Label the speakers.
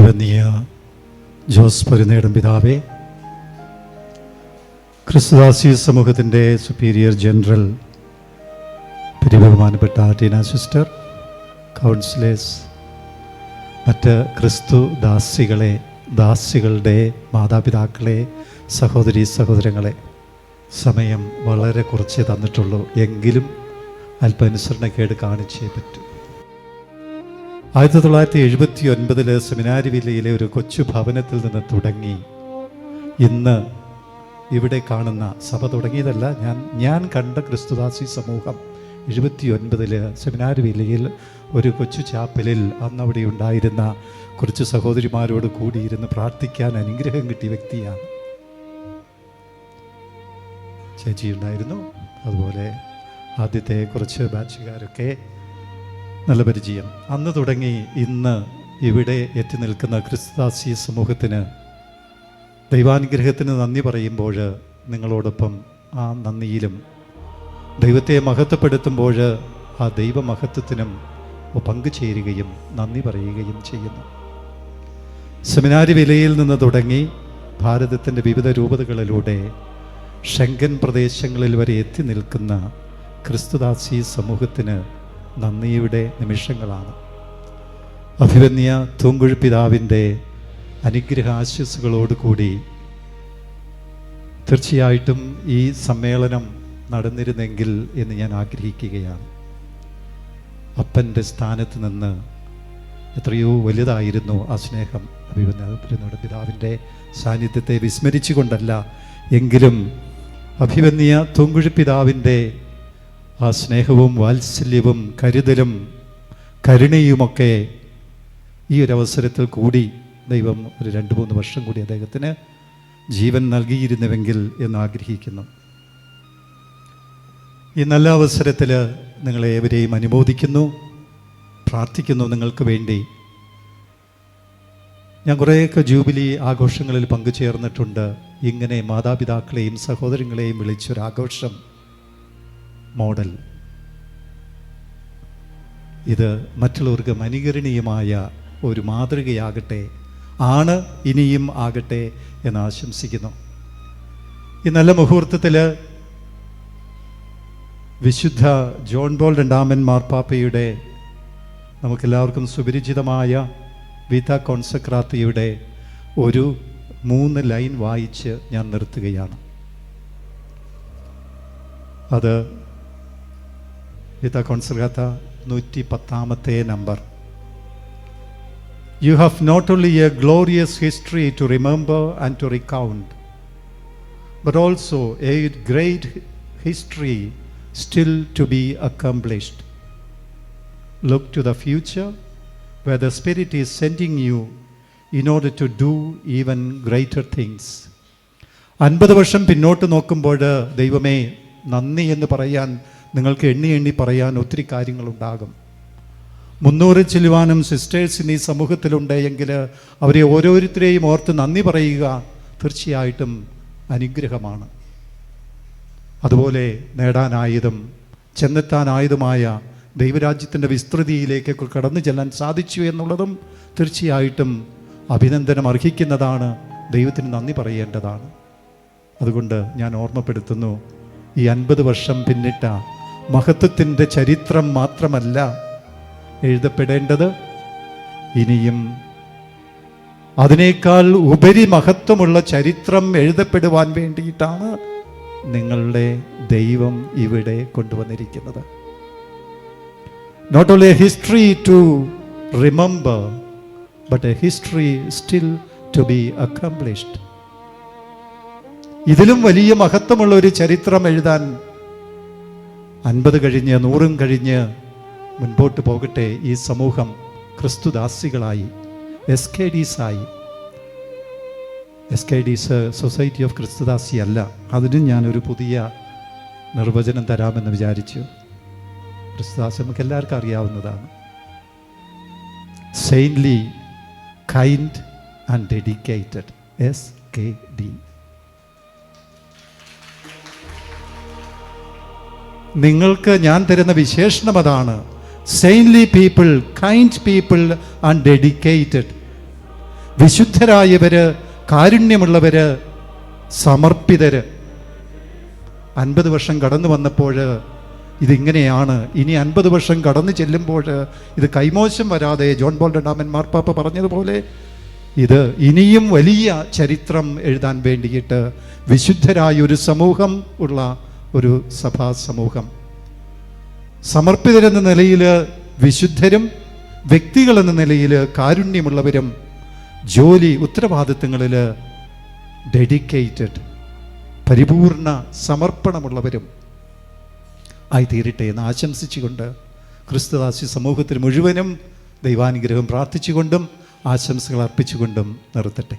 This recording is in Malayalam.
Speaker 1: അഭിവന്യ ജോസ് പരുന്നേടം പിതാവേ, ക്രിസ്തുദാസി സമൂഹത്തിൻ്റെ സുപ്പീരിയർ ജനറൽ, ബഹുമാനപ്പെട്ട ടീന സിസ്റ്റർ, കൗൺസിലേഴ്സ്, മറ്റ് ക്രിസ്തു ദാസികളുടെ മാതാപിതാക്കളെ, സഹോദരീ സഹോദരങ്ങളെ, സമയം വളരെ കുറച്ചേ തന്നിട്ടുള്ളൂ, എങ്കിലും അല്പാനുസരണക്കേട് കാണിച്ചേ പറ്റൂ. 1979 സെമിനാരി വില്ലയിലെ ഒരു കൊച്ചു ഭവനത്തിൽ നിന്ന് തുടങ്ങി ഇന്ന് ഇവിടെ കാണുന്ന സഭ തുടങ്ങിയതല്ല, ഞാൻ കണ്ട ക്രിസ്തുദാസി സമൂഹം 79 സെമിനാരി വില്ലയിൽ ഒരു കൊച്ചു ചാപ്പലിൽ അന്നവിടെ ഉണ്ടായിരുന്ന കുറച്ച് സഹോദരിമാരോട് കൂടിയിരുന്ന് പ്രാർത്ഥിക്കാൻ അനുഗ്രഹം കിട്ടിയ വ്യക്തിയാണ്. ചേച്ചി ഉണ്ടായിരുന്നു, അതുപോലെ ആദ്യത്തെ കുറച്ച് ബാച്ചുകാരൊക്കെ നല്ല പരിചയം. അന്ന് തുടങ്ങി ഇന്ന് ഇവിടെ എത്തി നിൽക്കുന്ന ക്രിസ്തുദാസി സമൂഹത്തിന് ദൈവാനുഗ്രഹത്തിന് നന്ദി പറയുമ്പോൾ നിങ്ങളോടൊപ്പം ആ നന്ദിയിലും ദൈവത്തെ മഹത്വപ്പെടുത്തുമ്പോൾ ആ ദൈവമഹത്വത്തിനും പങ്കുചേരുകയും നന്ദി പറയുകയും ചെയ്യുന്നു. സെമിനാരി വിലയിൽ നിന്ന് തുടങ്ങി ഭാരതത്തിൻ്റെ വിവിധ രൂപതകളിലൂടെ ഷെങ്കൻ പ്രദേശങ്ങളിൽ വരെ എത്തി നിൽക്കുന്ന ക്രിസ്തുദാസി സമൂഹത്തിന് നന്ദിയുടെ നിമിഷങ്ങളാണ്. അഭിവന്യ തൂങ്കുഴി പിതാവിൻ്റെ അനുഗ്രഹാശിസ്സുകളോടുകൂടി തീർച്ചയായിട്ടും ഈ സമ്മേളനം നടന്നിരുന്നെങ്കിൽ എന്ന് ഞാൻ ആഗ്രഹിക്കുകയാണ്. അപ്പൻ്റെ സ്ഥാനത്ത് നിന്ന് എത്രയോ വലുതായിരുന്നു ആ സ്നേഹം. അഭിവന്യ പിതാവിൻ്റെ സാന്നിധ്യത്തെ വിസ്മരിച്ചുകൊണ്ടല്ല, എങ്കിലും അഭിവന്യ തൂങ്കുഴി പിതാവിൻ്റെ ആ സ്നേഹവും വാത്സല്യവും കരുതലും കരുണയുമൊക്കെ ഈ ഒരു അവസരത്തിൽ കൂടി ദൈവം ഒരു 2-3 വർഷം കൂടി അദ്ദേഹത്തിന് ജീവൻ നൽകിയിരുന്നുവെങ്കിൽ എന്ന് ആഗ്രഹിക്കുന്നു. ഈ നല്ല അവസരത്തിൽ നിങ്ങളേവരെയും അനുമോദിക്കുന്നു, പ്രാർത്ഥിക്കുന്നു നിങ്ങൾക്ക് വേണ്ടി. ഞാൻ കുറേയൊക്കെ ജൂബിലി ആഘോഷങ്ങളിൽ പങ്കുചേർന്നിട്ടുണ്ട്. ഇങ്ങനെ മാതാപിതാക്കളെയും സഹോദരങ്ങളെയും വിളിച്ചൊരാഘോഷം മോഡൽ, ഇത് മറ്റുള്ളവർക്ക് അനുകരണീയമായ ഒരു മാതൃകയാകട്ടെ, ഇനിയും ആകട്ടെ എന്ന് ആശംസിക്കുന്നു. ഈ നല്ല മുഹൂർത്തത്തിൽ വിശുദ്ധ ജോൺ പോൾ II മാർപ്പാപ്പയുടെ നമുക്കെല്ലാവർക്കും സുപരിചിതമായ വിത കോൺസക്രാത്തിയുടെ ഒരു 3 ലൈൻ വായിച്ച് ഞാൻ നിർത്തുകയാണ്. അത് വിത കോൺസക്രാത്ത 110 number. You have not only a glorious history to remember and to recount, but also a great history still to be accomplished. Look to the future where the Spirit is sending you in order to do even greater things. 50 വർഷം പിന്നോട്ട് നോക്കുമ്പോൾ ദൈവമേ നന്ദി എന്ന് പറയാൻ, നിങ്ങൾക്ക് എണ്ണി പറയാൻ ഒത്തിരി കാര്യങ്ങളുണ്ടാകും. 300 ചില്ലുവാനും സിസ്റ്റേഴ്സിന് ഈ സമൂഹത്തിലുണ്ടെങ്കിൽ അവരെ ഓരോരുത്തരെയും ഓർത്ത് നന്ദി പറയുക തീർച്ചയായിട്ടും അനുഗ്രഹമാണ്. അതുപോലെ നേടാനായതും ചെന്നെത്താനായതുമായ ദൈവരാജ്യത്തിൻ്റെ വിസ്തൃതിയിലേക്ക് കടന്നു ചെല്ലാൻ സാധിച്ചു എന്നുള്ളതും തീർച്ചയായിട്ടും അഭിനന്ദനം അർഹിക്കുന്നതാണ്. ദൈവത്തിന് നന്ദി പറയേണ്ടതാണ്. അതുകൊണ്ട് ഞാൻ ഓർമ്മപ്പെടുത്തുന്നു, ഈ 50 വർഷം പിന്നിട്ട മഹത്വത്തിൻ്റെ ചരിത്രം മാത്രമല്ല എഴുതപ്പെടേണ്ടത്, ഇനിയും അതിനേക്കാൾ ഉപരി മഹത്വമുള്ള ചരിത്രം എഴുതപ്പെടുവാൻ വേണ്ടിയിട്ടാണ് നിങ്ങളുടെ ദൈവം ഇവിടെ കൊണ്ടുവന്നിരിക്കുന്നത്. Not only a history to remember, but a history still to be accomplished. ഇതിലും വലിയ മഹത്വമുള്ള ഒരു ചരിത്രം എഴുതാൻ 50 കഴിഞ്ഞ് 100 കഴിഞ്ഞ് മുൻപോട്ട് പോകട്ടെ ഈ സമൂഹം. ക്രിസ്തുദാസികളായി, SKDs സൊസൈറ്റി ഓഫ് ക്രിസ്തുദാസി അല്ല. അതിനും ഞാനൊരു പുതിയ നിർവചനം തരാമെന്ന് വിചാരിച്ചു. ക്രിസ്തുദാസി നമുക്ക് എല്ലാവർക്കും അറിയാവുന്നതാണ്. Saintly, kind and dedicated, SKD. നിങ്ങൾക്ക് ഞാൻ തരുന്ന വിശേഷണം അതാണ്. Saintly people, kind people and dedicated. വിശുദ്ധരായവര്, കാരുണ്യമുള്ളവര്, സമർപ്പിതര്. 50 വർഷം കടന്നു വന്നപ്പോൾ ഇതിങ്ങനെയാണ്. ഇനി 50 വർഷം കടന്നു ചെല്ലുമ്പോൾ ഇത് കൈമോശം വരാതെ ജോൺ പോൾ രണ്ടാമൻ മാർപ്പാപ്പ പറഞ്ഞതുപോലെ ഇത് ഇനിയും വലിയ ചരിത്രം എഴുതാൻ വേണ്ടിയിട്ട് വിശുദ്ധരായ ഒരു സമൂഹം ഉള്ള ഒരു സഭാ സമൂഹം, സമർപ്പിതരെന്ന നിലയിൽ വിശുദ്ധരും, വ്യക്തികളെന്ന നിലയിൽ കാരുണ്യമുള്ളവരും, ജോലി ഉത്തരവാദിത്തങ്ങളിൽ ഡെഡിക്കേറ്റഡ്, പരിപൂർണ സമർപ്പണമുള്ളവരും ആയിത്തീരട്ടെ എന്ന് ആശംസിച്ചുകൊണ്ട് ക്രിസ്തുദാസി സമൂഹത്തിന് മുഴുവനും ദൈവാനുഗ്രഹം പ്രാർത്ഥിച്ചുകൊണ്ടും ആശംസകൾ അർപ്പിച്ചുകൊണ്ടും നിർത്തട്ടെ.